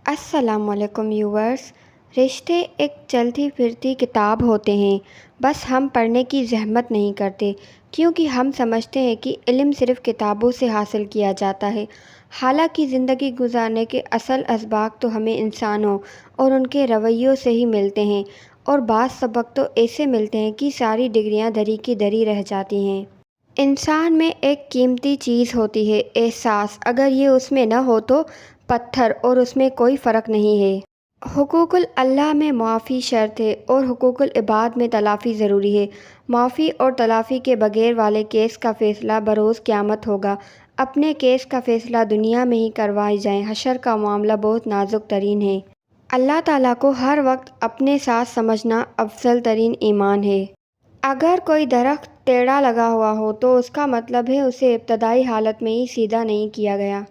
السلام علیکم ویورز۔ رشتے ایک چلتی پھرتی کتاب ہوتے ہیں، بس ہم پڑھنے کی زحمت نہیں کرتے کیونکہ ہم سمجھتے ہیں کہ علم صرف کتابوں سے حاصل کیا جاتا ہے، حالانکہ زندگی گزارنے کے اصل اسباق تو ہمیں انسانوں اور ان کے رویوں سے ہی ملتے ہیں، اور بعض سبق تو ایسے ملتے ہیں کہ ساری ڈگریاں دری کی دری رہ جاتی ہیں۔ انسان میں ایک قیمتی چیز ہوتی ہے، احساس، اگر یہ اس میں نہ ہو تو پتھر اور اس میں کوئی فرق نہیں ہے۔ حقوق اللہ میں معافی شرط ہے اور حقوق العباد میں تلافی ضروری ہے۔ معافی اور تلافی کے بغیر والے کیس کا فیصلہ بروز قیامت ہوگا۔ اپنے کیس کا فیصلہ دنیا میں ہی کروائی جائیں، حشر کا معاملہ بہت نازک ترین ہے۔ اللہ تعالیٰ کو ہر وقت اپنے ساتھ سمجھنا افضل ترین ایمان ہے۔ اگر کوئی درخت ٹیڑھا لگا ہوا ہو تو اس کا مطلب ہے اسے ابتدائی حالت میں ہی سیدھا نہیں کیا گیا۔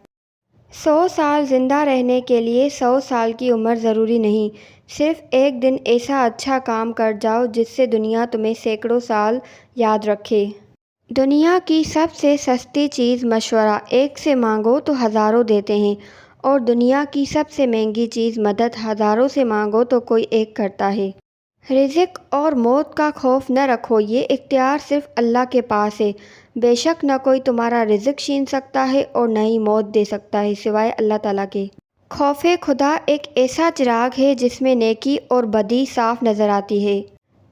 100 سال زندہ رہنے کے لیے 100 سال کی عمر ضروری نہیں، صرف ایک دن ایسا اچھا کام کر جاؤ جس سے دنیا تمہیں سینکڑوں سال یاد رکھے۔ دنیا کی سب سے سستی چیز مشورہ، ایک سے مانگو تو ہزاروں دیتے ہیں، اور دنیا کی سب سے مہنگی چیز مدد، ہزاروں سے مانگو تو کوئی ایک کرتا ہے۔ رزق اور موت کا خوف نہ رکھو، یہ اختیار صرف اللہ کے پاس ہے۔ بے شک نہ کوئی تمہارا رزق چھین سکتا ہے اور نہ ہی موت دے سکتا ہے سوائے اللہ تعالیٰ کے۔ خوف خدا ایک ایسا چراغ ہے جس میں نیکی اور بدی صاف نظر آتی ہے۔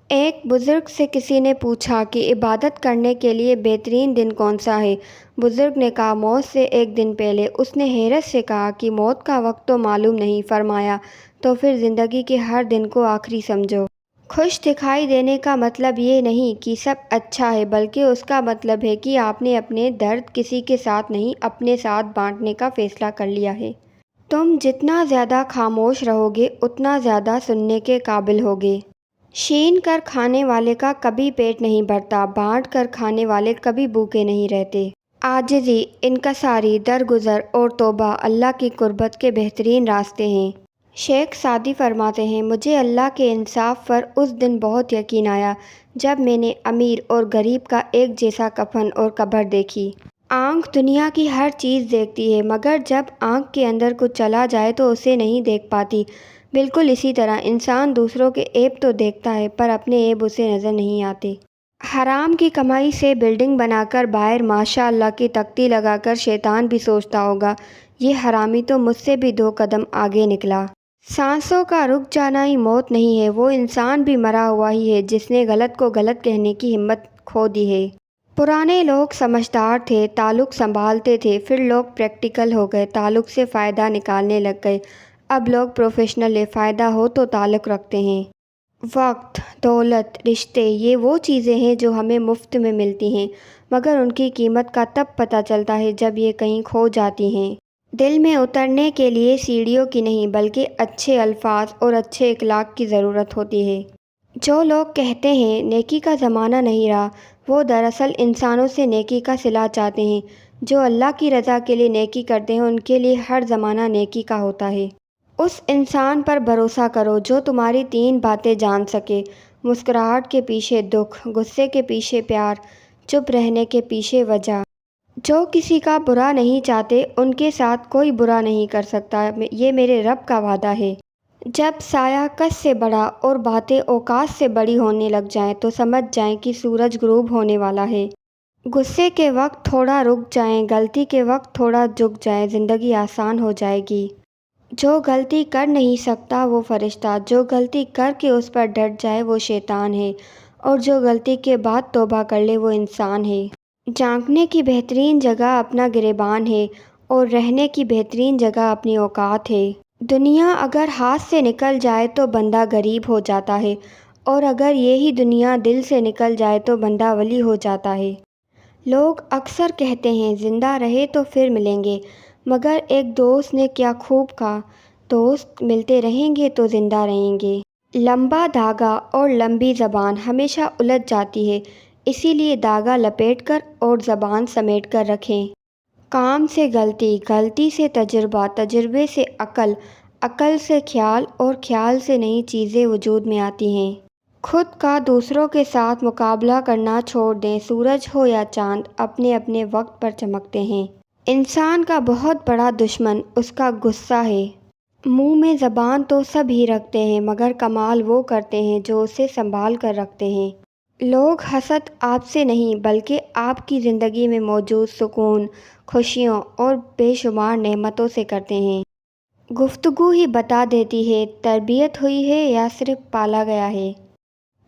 ایک بزرگ سے کسی نے پوچھا کہ عبادت کرنے کے لیے بہترین دن کون سا ہے؟ بزرگ نے کہا موت سے ایک دن پہلے۔ اس نے حیرت سے کہا کہ موت کا وقت تو معلوم نہیں۔ فرمایا تو پھر زندگی کے ہر دن کو آخری سمجھو۔ خوش دکھائی دینے کا مطلب یہ نہیں کہ سب اچھا ہے، بلکہ اس کا مطلب ہے کہ آپ نے اپنے درد کسی کے ساتھ نہیں، اپنے ساتھ بانٹنے کا فیصلہ کر لیا ہے۔ تم جتنا زیادہ خاموش رہو گے اتنا زیادہ سننے کے قابل ہوگے۔ چھین کر کھانے والے کا کبھی پیٹ نہیں بھرتا، بانٹ کر کھانے والے کبھی بھوکے نہیں رہتے۔ عاجزی، انکساری، درگزر اور توبہ اللہ کی قربت کے بہترین راستے ہیں۔ شیخ سعدی فرماتے ہیں مجھے اللہ کے انصاف پر اس دن بہت یقین آیا جب میں نے امیر اور غریب کا ایک جیسا کفن اور قبر دیکھی۔ آنکھ دنیا کی ہر چیز دیکھتی ہے، مگر جب آنکھ کے اندر کچھ چلا جائے تو اسے نہیں دیکھ پاتی۔ بالکل اسی طرح انسان دوسروں کے عیب تو دیکھتا ہے پر اپنے عیب اسے نظر نہیں آتے۔ حرام کی کمائی سے بلڈنگ بنا کر باہر ماشاء اللہ کی تختی لگا کر شیطان بھی سوچتا ہوگا یہ حرامی تو مجھ سے بھی 2 قدم آگے نکلا۔ سانسوں کا رک جانا ہی موت نہیں ہے، وہ انسان بھی مرا ہوا ہی ہے جس نے غلط کو غلط کہنے کی ہمت کھو دی ہے۔ پرانے لوگ سمجھدار تھے، تعلق سنبھالتے تھے، پھر لوگ پریکٹیکل ہو گئے، تعلق سے فائدہ نکالنے لگ گئے۔ اب لوگ پروفیشنل ہیں، فائدہ ہو تو تعلق رکھتے ہیں۔ وقت، دولت، رشتے، یہ وہ چیزیں ہیں جو ہمیں مفت میں ملتی ہیں، مگر ان کی قیمت کا تب پتہ چلتا ہے جب یہ کہیں کھو جاتی ہیں۔ دل میں اترنے کے لیے سیڑھیوں کی نہیں بلکہ اچھے الفاظ اور اچھے اخلاق کی ضرورت ہوتی ہے۔ جو لوگ کہتے ہیں نیکی کا زمانہ نہیں رہا، وہ دراصل انسانوں سے نیکی کا صلہ چاہتے ہیں۔ جو اللہ کی رضا کے لیے نیکی کرتے ہیں ان کے لیے ہر زمانہ نیکی کا ہوتا ہے۔ اس انسان پر بھروسہ کرو جو تمہاری 3 باتیں جان سکے، مسکراہٹ کے پیچھے دکھ، غصے کے پیچھے پیار، چپ رہنے کے پیچھے وجہ۔ جو کسی کا برا نہیں چاہتے ان کے ساتھ کوئی برا نہیں کر سکتا، یہ میرے رب کا وعدہ ہے۔ جب سایہ کس سے بڑا اور باتیں اوقات سے بڑی ہونے لگ جائیں تو سمجھ جائیں کہ سورج غروب ہونے والا ہے۔ غصے کے وقت تھوڑا رک جائیں، غلطی کے وقت تھوڑا جھک جائیں، زندگی آسان ہو جائے گی۔ جو غلطی کر نہیں سکتا وہ فرشتہ، جو غلطی کر کے اس پر ڈٹ جائے وہ شیطان ہے، اور جو غلطی کے بعد توبہ کر لے وہ انسان ہے۔ جھانکنے کی بہترین جگہ اپنا گریبان ہے اور رہنے کی بہترین جگہ اپنی اوقات ہے۔ دنیا اگر ہاتھ سے نکل جائے تو بندہ غریب ہو جاتا ہے، اور اگر یہی دنیا دل سے نکل جائے تو بندہ ولی ہو جاتا ہے۔ لوگ اکثر کہتے ہیں زندہ رہے تو پھر ملیں گے، مگر ایک دوست نے کیا خوب کہا، دوست ملتے رہیں گے تو زندہ رہیں گے۔ لمبا دھاگا اور لمبی زبان ہمیشہ الجھ جاتی ہے، اسی لیے دھاگا لپیٹ کر اور زبان سمیٹ کر رکھیں۔ کام سے غلطی، غلطی سے تجربہ، تجربے سے عقل، عقل سے خیال، اور خیال سے نئی چیزیں وجود میں آتی ہیں۔ خود کا دوسروں کے ساتھ مقابلہ کرنا چھوڑ دیں، سورج ہو یا چاند اپنے اپنے وقت پر چمکتے ہیں۔ انسان کا بہت بڑا دشمن اس کا غصہ ہے۔ منہ میں زبان تو سب ہی رکھتے ہیں مگر کمال وہ کرتے ہیں جو اسے سنبھال کر رکھتے ہیں۔ لوگ حسد آپ سے نہیں بلکہ آپ کی زندگی میں موجود سکون، خوشیوں اور بے شمار نعمتوں سے کرتے ہیں۔ گفتگو ہی بتا دیتی ہے تربیت ہوئی ہے یا صرف پالا گیا ہے۔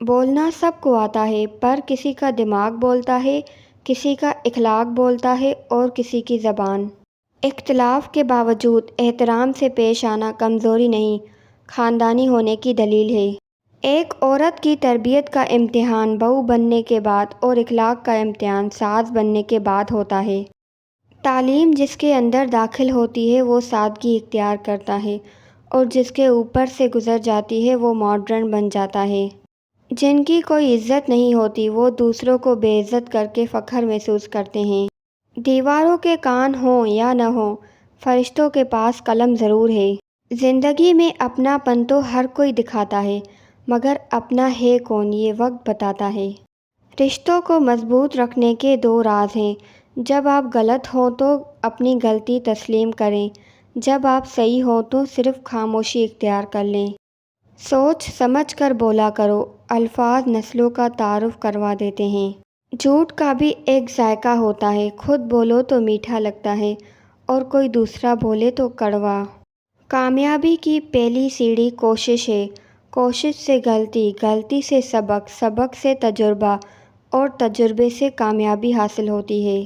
بولنا سب کو آتا ہے پر کسی کا دماغ بولتا ہے، کسی کا اخلاق بولتا ہے اور کسی کی زبان۔ اختلاف کے باوجود احترام سے پیش آنا کمزوری نہیں، خاندانی ہونے کی دلیل ہے۔ ایک عورت کی تربیت کا امتحان بہو بننے کے بعد اور اخلاق کا امتحان ساس بننے کے بعد ہوتا ہے۔ تعلیم جس کے اندر داخل ہوتی ہے وہ سادگی اختیار کرتا ہے اور جس کے اوپر سے گزر جاتی ہے وہ ماڈرن بن جاتا ہے۔ جن کی کوئی عزت نہیں ہوتی وہ دوسروں کو بے عزت کر کے فخر محسوس کرتے ہیں۔ دیواروں کے کان ہوں یا نہ ہوں، فرشتوں کے پاس قلم ضرور ہے۔ زندگی میں اپنا پن تو ہر کوئی دکھاتا ہے مگر اپنا ہے کون یہ وقت بتاتا ہے۔ رشتوں کو مضبوط رکھنے کے دو راز ہیں، جب آپ غلط ہوں تو اپنی غلطی تسلیم کریں، جب آپ صحیح ہوں تو صرف خاموشی اختیار کر لیں۔ سوچ سمجھ کر بولا کرو، الفاظ نسلوں کا تعارف کروا دیتے ہیں۔ جھوٹ کا بھی ایک ذائقہ ہوتا ہے، خود بولو تو میٹھا لگتا ہے اور کوئی دوسرا بولے تو کڑوا۔ کامیابی کی پہلی سیڑھی کوشش ہے، کوشش سے غلطی، غلطی سے سبق، سبق سے تجربہ اور تجربے سے کامیابی حاصل ہوتی ہے۔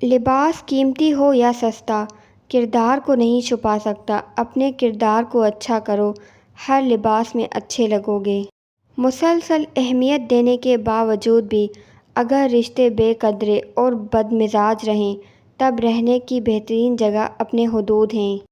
لباس قیمتی ہو یا سستا، کردار کو نہیں چھپا سکتا، اپنے کردار کو اچھا کرو، ہر لباس میں اچھے لگو گے۔ مسلسل اہمیت دینے کے باوجود بھی اگر رشتے بے قدرے اور بدمزاج رہیں تب رہنے کی بہترین جگہ اپنے حدود ہیں۔